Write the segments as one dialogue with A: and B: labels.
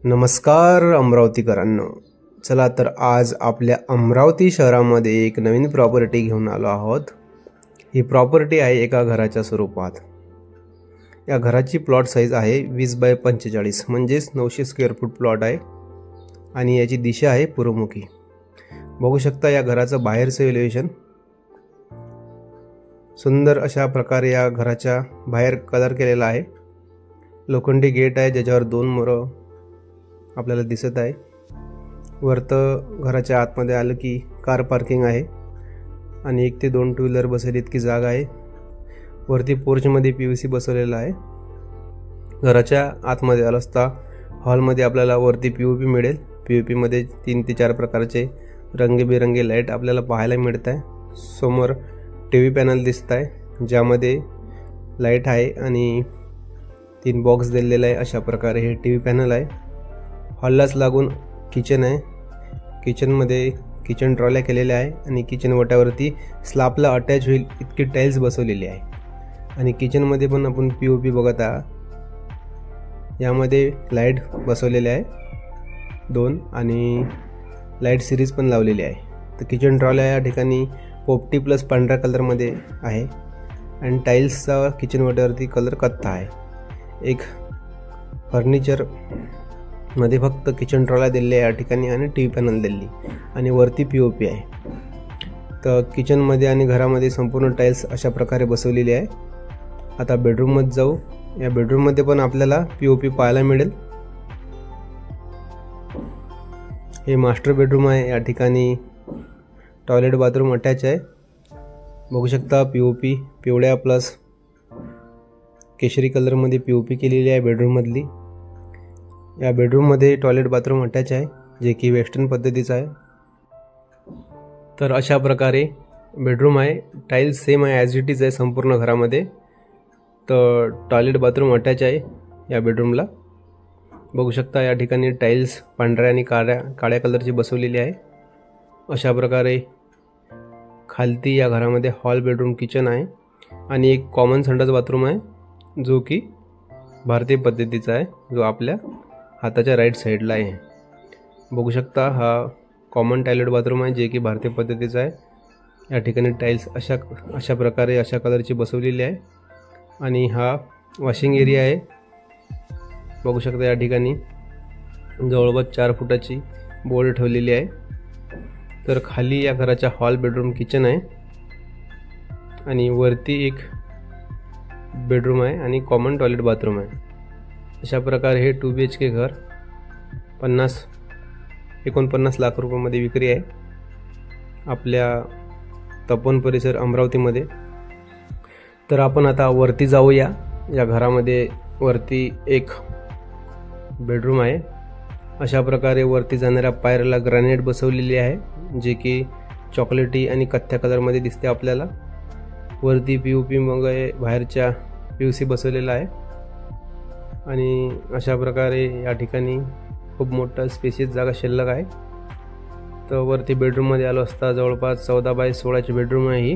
A: नमस्कार अमरावतीकरांनो, चला तर आज आपल्या अमरावती शहरामध्ये एक नवीन प्रॉपर्टी घेऊन आलो आहोत। ही प्रॉपर्टी आहे एका घराच्या स्वरूपात। या घराची प्लॉट साइज आहे 20 बाय 45 म्हणजेच 900 स्क्वेअर फूट प्लॉट आहे आणि याची दिशा आहे पूर्वमुखी। बघू शकता या घराचं बाहेरचं एलिव्हेशन सुंदर अशा प्रकारे या घराच्या बाहेर कलर केलेला आहे। लोखंडी गेट आहे ज्याच्यावर 2 मोर आपल्याला दिसत आहे। वरत घराच्या आतमध्ये आलं की कार पार्किंग आहे आणि 1 ते 2 टू व्हीलर बसेल इतकी जागा आहे। वरती पोर्च मध्ये पीव्हीसी बसवलेला आहे। घराच्या आतमध्ये आलं असता हॉल मध्ये आपल्याला वरती पीओपी मिळेल। पीओपी मध्ये 3 ते 4 प्रकारचे रंगीबेरंगी लाईट आपल्याला पाहायला मिळत आहे। समोर टीव्ही पॅनल दिसत आहे ज्यामध्ये लाईट आहे आणि 3 बॉक्स दिलेले आहे। अशा प्रकारे हे टीव्ही पॅनल आहे। हॉललाच लागून किचन आहे। किचन मध्ये किचन ट्रॉल्या केलेल्या आहे आणि किचन वट्यावरती स्लॅबला अटॅच होईल इतकी टाइल्स बसवलेली आहे आणि किचन मध्ये पण आपण पीओपी बघत आहात। यामध्ये लाईट बसवलेले आहे 2 आणि लाईट सिरीज पण लावलेली आहे। तर किचन ट्रॉल्या या ठिकाणी पोपटी प्लस पांढऱ्या कलर मध्ये आहे आणि टाइल्सचा किचन वट्यावरती कलर कत्था आहे। एक फर्निचर मध्ये फक्त किचन ट्रॉला दिलेली आहे या ठिकाणी आणि टीव्ही पॅनल दिलेली आणि वरती पीओपी आहे। तर किचन मध्ये आणि घरामध्ये संपूर्ण टाइल्स अशा प्रकारे बसवलेली आहे। आता बेडरूम मध्ये जाऊ। या बेडरूम मध्ये पण आपल्याला पीओपी पाहायला मिळेल। हे मास्टर बेडरूम आहे। या ठिकाणी टॉयलेट बाथरूम अटॅच आहे। बघू शकता पीओपी पिवळ्या प्लस केशरी कलर मध्ये पीओपी केलेली आहे बेडरूम मधली। या बेडरूम मध्ये टॉयलेट बाथरूम अटॅच आहे जे की वेस्टर्न पद्धतीचा आहे। तर अशा प्रकारे बेडरूम आहे। टाइल्स सेम आहे ॲज इट इज आहे संपूर्ण घरामध्ये। तर टॉयलेट बाथरूम अटॅच आहे या बेडरूमला। बघू शकता या ठिकाणी टाइल्स पांढऱ्या आणि काळ्या कलरची बसवलेली आहे। अशा प्रकारे खालती या घरामध्ये हॉल बेडरूम किचन आहे आणि एक कॉमन संडास बाथरूम आहे जो की भारतीय पद्धतीचा आहे जो आपल्या हाताच्या राईट साइडला आहे। बघू शकता हा कॉमन टॉयलेट बाथरूम आहे जे की भारतीय पद्धतीचा आहे। या ठिकाणी टाइल्स अशा प्रकारे अशा कलरची बसवलेली आहे आणि हा वॉशिंग एरिया आहे। बघू शकता या ठिकाणी जवळपास 4 फुटाची बोर्ड ठेवलेली आहे। तर खाली या घराच्या हॉल बेडरूम किचन आहे आणि वरती एक बेडरूम आहे आणि कॉमन टॉयलेट बाथरूम आहे। अशा प्रकारे हे 2 BHK घर 49 लाख रुपयामध्ये विक्री आहे आपल्या तपोवन परिसर अमरावतीमध्ये। तर आपण आता वरती जाऊया। या घरामध्ये वरती एक बेडरूम आहे। अशा प्रकारे वरती जाणाऱ्या पायऱ्याला ग्रॅनाइट बसवलेली आहे जे की चॉकलेटी आणि कथ्या कलर मध्ये दिसते आपल्याला। वरती पीओपी मग बाहेरच्या पीव्हीसी बसवलेला आहे आणि अशा प्रकारे या ठिकाणी खूप मोठा स्पेसियस जागा शिल्लक आहे। तर वरती बेडरूम मध्ये आलो असता जवळपास 14 बाय 16 ची बेडरूम आहे। ही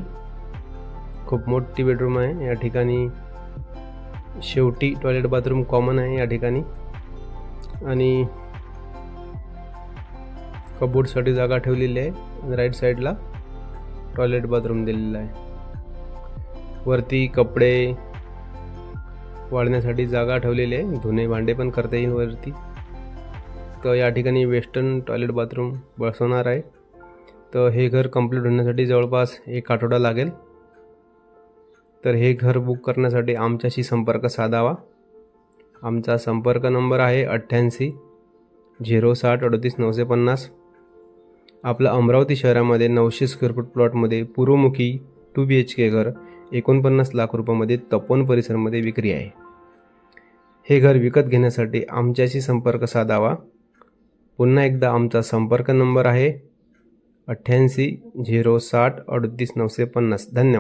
A: खूप मोठी बेडरूम आहे। या ठिकाणी शेवटी टॉयलेट बाथरूम कॉमन आहे या ठिकाणी आणि कबोर्ड साठी जागा ठेवलेली आहे। राईट साइडला टॉयलेट बाथरूम दिलेला आहे। वरती कपडे वाळण्यासाठी जागा ठेवलेली आहे। धुणे भांडे पण करता येईल वरती। तर या ठिकाणी वेस्टर्न टॉयलेट बाथरूम बसवणार आहे। तर हे घर कंप्लीट होण्यासाठी जवळपास 1 आठवडा लागेल। तर हे घर बुक करण्यासाठी आमच्याशी संपर्क साधावा। आमचा संपर्क नंबर आहे 88 060 38 950। आपलं अमरावती शहरामध्ये 900 स्क्वेअर फूट प्लॉटमध्ये पूर्वमुखी 2 BHK घर 49 लाख रुपयामध्ये तपोवन परिसरमध्ये विक्री आहे। हे घर विकत घेण्यासाठी आमच्याशी संपर्क साधावा। पुन्हा एकदा आमचा संपर्क नंबर आहे 88 060 38 950। धन्यवाद।